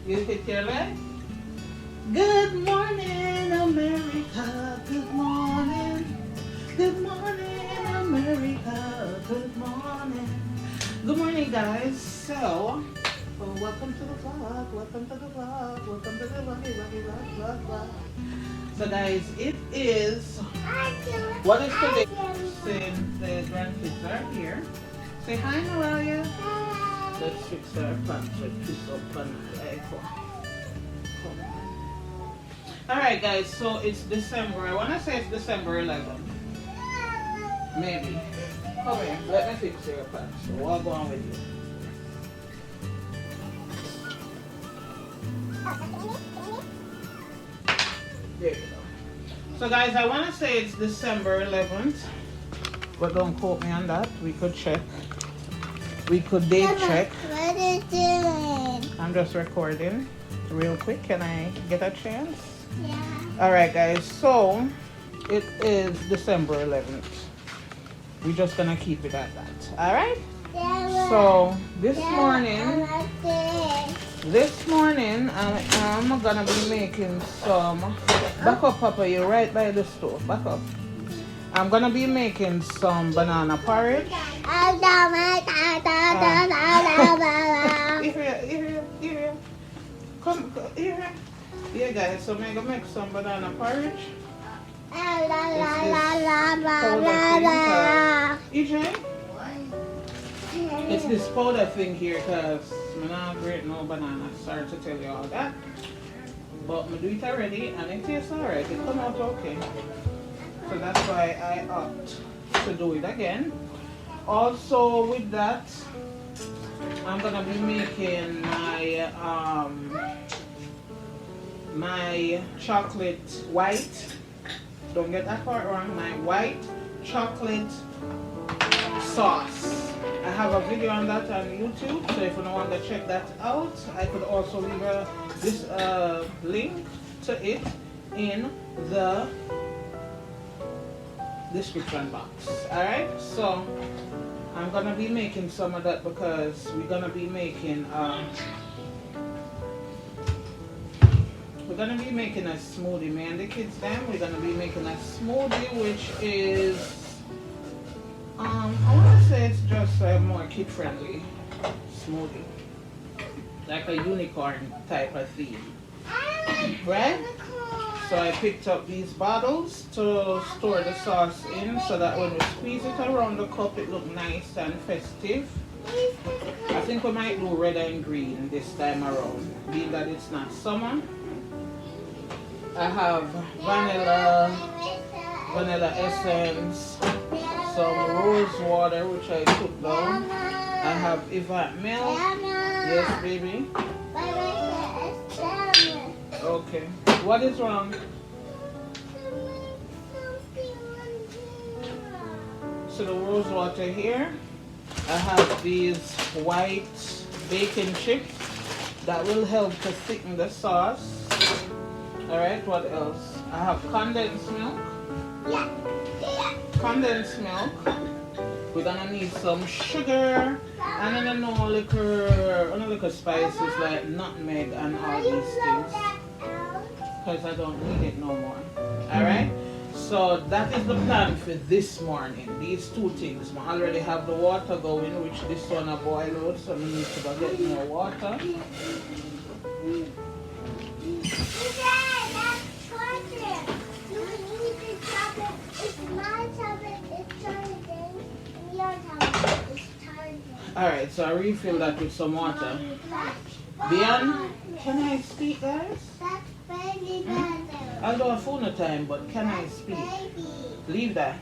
You hit your leg? Good morning, America. Good morning. Good morning, America. Good morning. Good morning, guys. So, welcome to the vlog. Welcome to the vlog. Welcome to the vlog. So, guys, it is. What is today? Since the grandkids are here. Say hi, Noelia. Let's fix our pants with this up and alright, guys, so it's December. I want to say it's December 11th. Maybe. Come here, let me fix your pants. So I'll go on with you. There you go. So, guys, I want to say it's December 11th. But don't quote me on that. We could check. We could date check. What is doing? I'm just recording real quick. Can I get a chance? Yeah. Alright, guys. So, it is December 11th. We're just going to keep it at that. Alright? Yeah, So, this yeah, morning, I like I'm going to be making some... Back up, Papa. You're right by the stove. Back up. I'm gonna be making some banana porridge. Here. Come here. Yeah, guys. So I'm gonna make some banana porridge. It's this powder thing here because I'm not great no banana. Sorry to tell you all that. But I do it already and it tastes alright. It come out okay. So that's why I opt to do it again. Also with that, I'm gonna be making my chocolate white. Don't get that part wrong. My white chocolate sauce. I have a video on that on YouTube. So if you don't want to check that out, I could also leave this link to it in the description box. Alright, so I'm gonna be making some of that because we're gonna be making a smoothie. Me and the kids then we're gonna be making a smoothie which is I wanna say it's just a more kid friendly smoothie. Like a unicorn type of theme. Right? So I picked up these bottles to store the sauce in so that when we squeeze it around the cup it look nice and festive. I think we might do red and green this time around, being that it's not summer. I have vanilla essence, some rose water which I took down. I have Evap milk. Yes, baby. Okay. What is wrong? So the rose water here. I have these white bacon chips that will help to thicken the sauce. Alright, what else? I have condensed milk. Condensed milk. We're gonna need some sugar and then no liquor spices like nutmeg and all these things. Because I don't need it no more. Alright? So that is the plan for this morning. These two things. I already have the water going, which this one I boil out, so I need to go get more water. Alright, so I refill that with some water. Bian, can I speak, guys? I'll do a phone time, but can I speak? Leave that.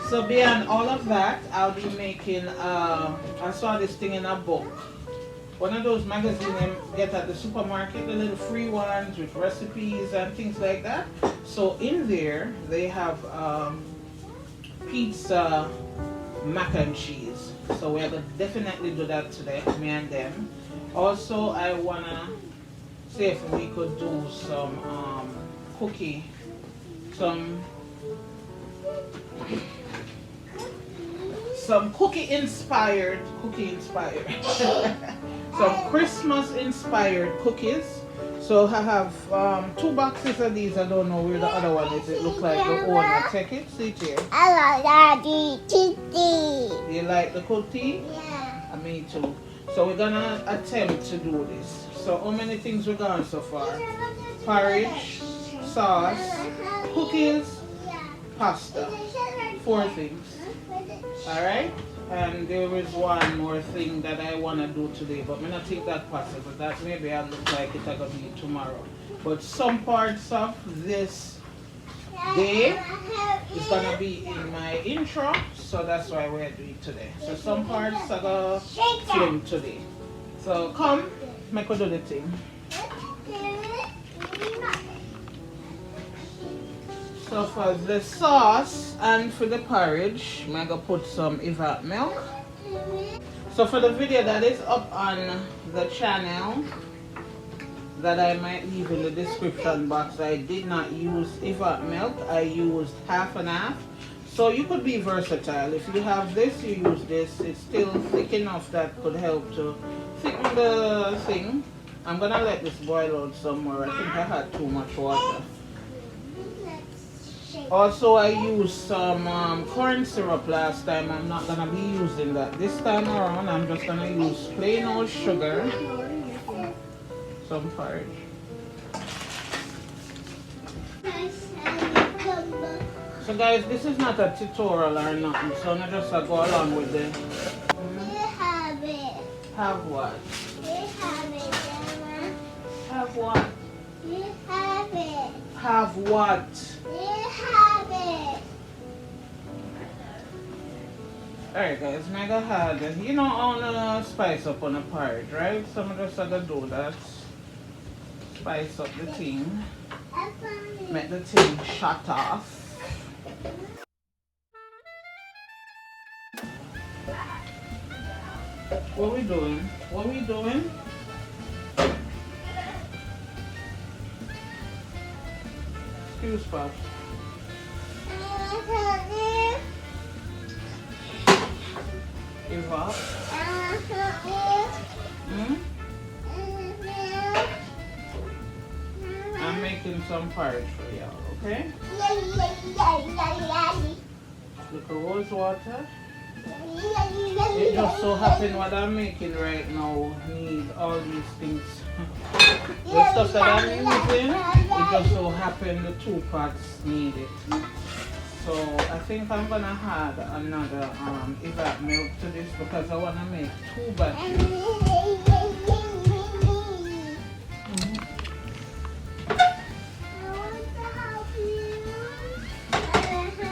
So beyond all of that, I'll be making, I saw this thing in a book. One of those magazines you get at the supermarket, the little free ones with recipes and things like that. So in there, they have pizza mac and cheese. So we're going to definitely do that today, me and them. Also, I want to see if we could do some some cookie inspired, some Christmas inspired cookies. So I have 2 boxes of these. I don't know where the other one is. It looks like the owner. Take it, see it here. I like Daddy Kitty. You like the cookie? Yeah. Me too. So we're gonna attempt to do this. So how many things we're going so far? Porridge, sauce, cookies, pasta. 4 things. Alright? And there is one more thing that I want to do today, but I'm not think that possible. That maybe I look like it's gonna be tomorrow. But some parts of this day is gonna be in my intro, so that's why we're doing it today. So some parts are gonna film today. So come, make we do the thing. So for the sauce and for the porridge, I'm gonna put some evap milk. So for the video that is up on the channel that I might leave in the description box, I did not use evap milk. I used half and half. So you could be versatile. If you have this, you use this. It's still thick enough that could help to thicken the thing. I'm gonna let this boil out some more. I think I had too much water. Also, I used some corn syrup last time. I'm not going to be using that this time around. I'm just going to use plain old sugar, some porridge. So guys, this is not a tutorial or nothing, so I'm just going to go along with it. You have it. Have what? You have it, Mama. Have what? You have it. Have what? You have it. Alright guys, mega hard. You know I want to spice up on a porridge, right? So I'm just gonna do that. Spice up the thing. Make the thing shut off. What we doing? What we doing? Excuse Pops. Evap. I'm making some porridge for y'all, okay? Look at rose water. It just so happened what I'm making right now need all these things. The stuff that I'm using, it just so happened the 2 pots need it. So I think I'm gonna add another evap milk to this because I wanna make 2 batches.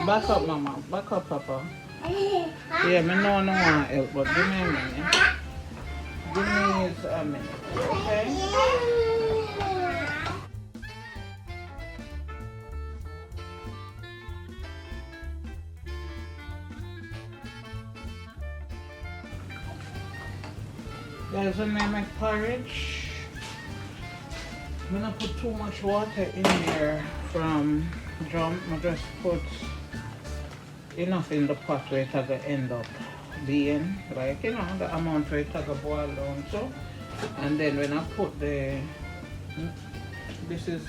Back up, Mama. Back up, Papa. Yeah, me no want help, but give me a minute. Give me a minute, okay? Guys, when I make porridge, I'm gonna put too much water in there from drum. I just put enough in the pot where it's gonna end up being, like, you know, the amount where it's gonna boil down to. And then when I put the, this is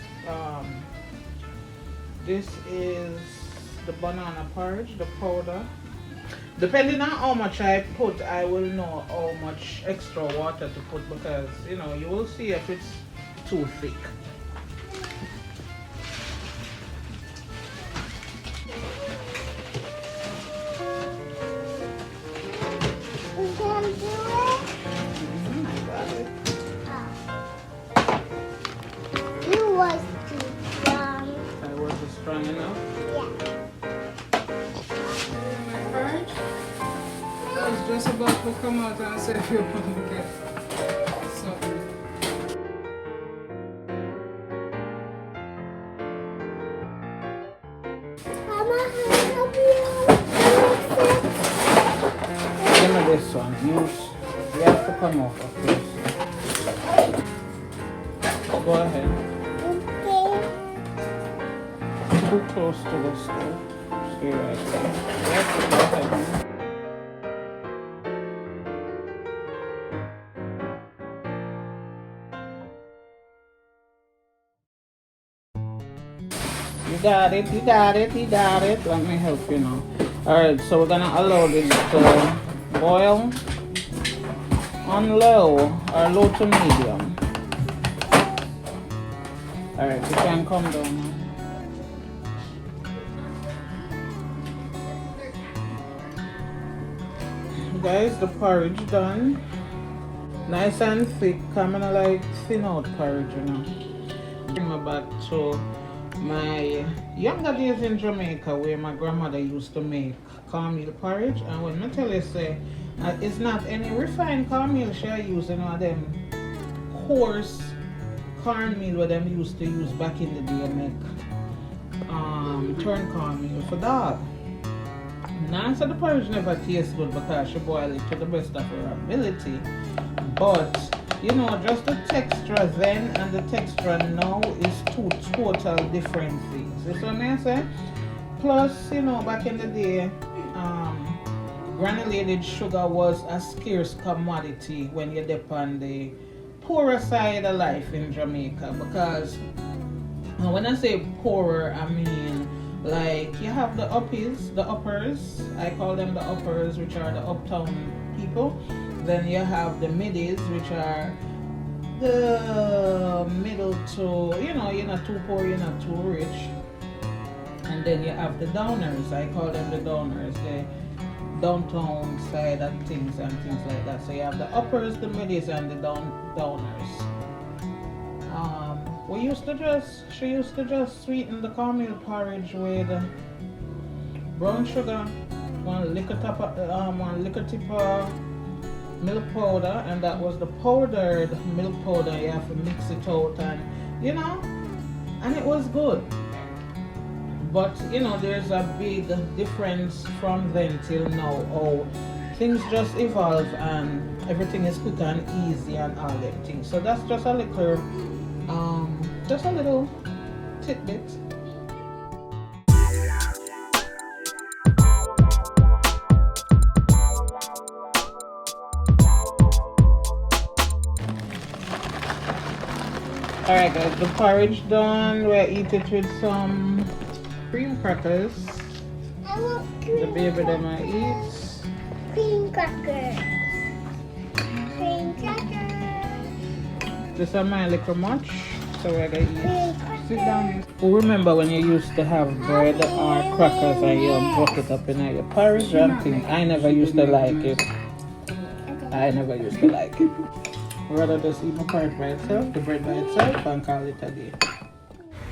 the banana porridge, the powder. Depending on how much I put, I will know how much extra water to put because, you know, you will see if it's too thick. Strong enough? Yeah. I was just about to come out and say if you want to get something. Mama, have you? Give me this one. You have to come over, please. Go ahead. Too close to the stove. Stay right there. You have to go ahead. You got it, you got it, you got it. Let me help you now. Alright, so we're gonna allow this to boil on low or low to medium. Alright, you can come down now. Guys, the porridge done. Nice and thick. I'm gonna like thin out porridge, you know. Bring me back to my younger days in Jamaica where my grandmother used to make cornmeal porridge. And when I tell you, say, it's not any refined cornmeal she use, you know, them coarse cornmeal what them used to use back in the day make turn cornmeal for dog. Now, so the porridge never tastes good because she boiled it to the best of her ability. But, you know, just the texture then and the texture now is two total different things. You see what I say? Plus, you know, back in the day, granulated sugar was a scarce commodity when you dip on the poorer side of life in Jamaica. Because when I say poorer, I mean like you have the uppers, I call them the uppers, which are the uptown people. Then you have the middies, which are the middle to, you know, you're not too poor, you're not too rich. And then you have the downers, I call them the downers, the downtown side of things and things like that. So you have the uppers, the middies, and the downers. She used to just sweeten the cornmeal porridge with brown sugar, one liquor tip of milk powder, and that was the powdered milk powder. You have to mix it out, and you know, and it was good. But you know, there's a big difference from then till now. Oh, things just evolve and everything is quick and easy and all them things. So that's just a little tidbit. Alright guys, the porridge done. We'll eat it with some cream crackers. I want cream The baby them I eat. Cream crackers. Cream crackers. This is my little much. So we're gonna eat. Cream Sit crackers. down. Remember when you used to have bread or crackers and you broke it up in your porridge and thing? I never used to like it. Rather just eat my porridge by itself, the bread by itself, and call it a day.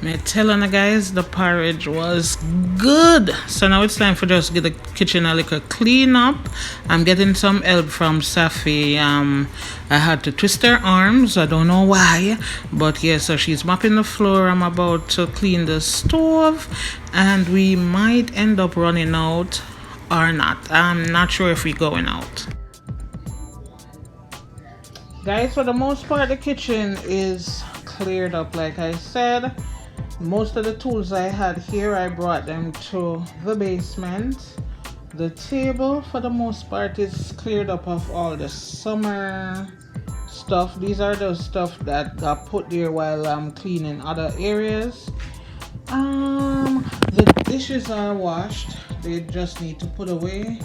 Me telling you guys, the porridge was good. So now it's time for just get the kitchen a little clean up. I'm getting some help from Safi. I had to twist her arms. I don't know why, but yeah. So she's mopping the floor. I'm about to clean the stove, and we might end up running out or not. I'm not sure if we're going out. Guys, for the most part, the kitchen is cleared up. Like I said, most of the tools I had here, I brought them to the basement. The table, for the most part, is cleared up of all the summer stuff. These are the stuff that got put there while I'm cleaning other areas. The dishes are washed. They just need to put away,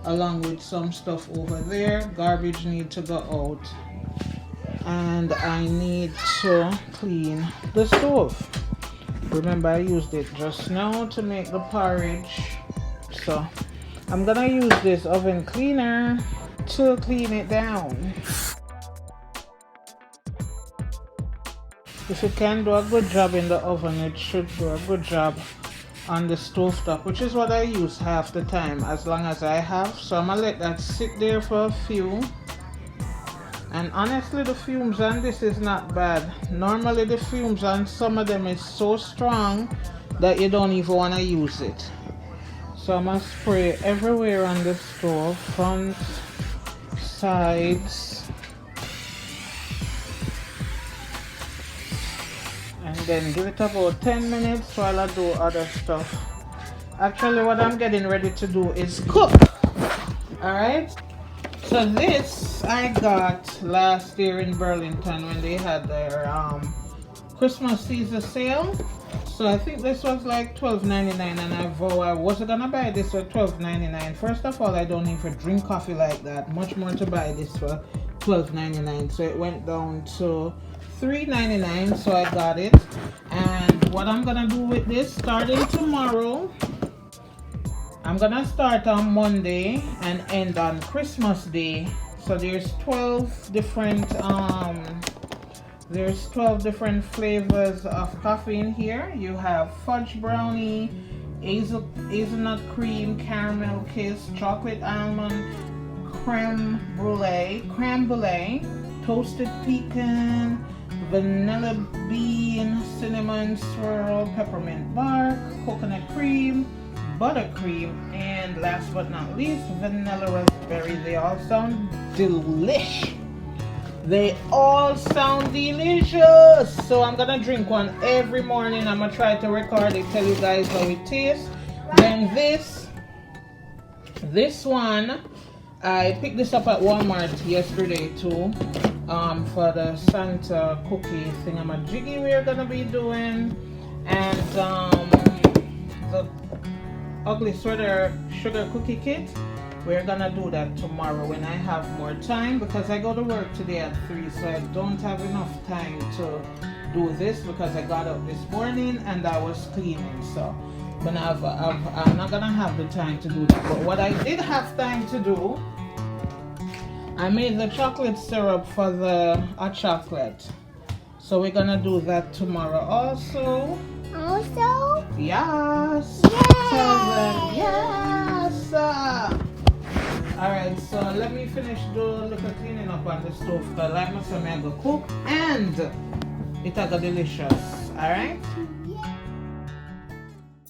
along with some stuff over there. Garbage need to go out. And I need to clean the stove. Remember, I used it just now to make the porridge. So I'm gonna use this oven cleaner to clean it down. If it can do a good job in the oven, it should do a good job on the stove top, which is what I use half the time, as long as I have. So I'm gonna let that sit there for a few. And honestly, the fumes on this is not bad. Normally the fumes on some of them is so strong that you don't even want to use it. So I'm going to spray everywhere on the stove, front, sides, and then give it about 10 minutes while I do other stuff. Actually, what I'm getting ready to do is cook. Alright? So this I got last year in Burlington when they had their Christmas season sale. So I think this was like $12.99, and I vow I wasn't gonna buy this for $12.99. First of all, I don't even drink coffee like that. Much more to buy this for $12.99. So it went down to $3.99. So I got it. And what I'm gonna do with this starting tomorrow, I'm gonna start on Monday and end on Christmas Day. So there's 12 different flavors of coffee in here. You have fudge brownie, hazelnut cream, caramel kiss, chocolate almond, creme brulee, toasted pecan, vanilla bean, cinnamon swirl, peppermint bark, coconut cream, buttercream, and last but not least, vanilla raspberry. They all sound delish. They all sound delicious. So I'm gonna drink one every morning. I'm gonna try to record it, tell you guys how it tastes. Then this one, I picked this up at Walmart yesterday too, for the Santa cookie thingamajiggy we're gonna be doing, and the ugly sweater sugar cookie kit. We're gonna do that tomorrow when I have more time, because I go to work today at 3, so I don't have enough time to do this because I got up this morning and I was cleaning. So but I'm not gonna have the time to do that. But what I did have time to do, I made the chocolate syrup for the hot chocolate. So we're gonna do that tomorrow also. Also? Yes. Yay! Tell them yes. Alright, so let me finish doing a little cleaning up on the stove, because like my son, I go cook and it's go delicious. Alright?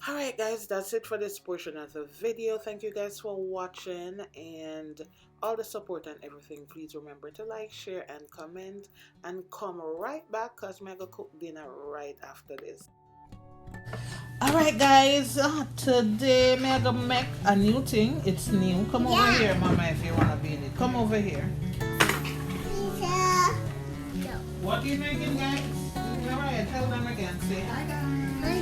Alright guys, that's it for this portion of the video. Thank you guys for watching and all the support and everything. Please remember to like, share, and comment, and come right back because I'm gonna cook dinner right after this. Alright guys, today I'm gonna make a new thing. It's new. Come over here, Mama, if you wanna be in it. Come over here. Pizza. What are you making, guys? Alright, tell them again. Say hi guys.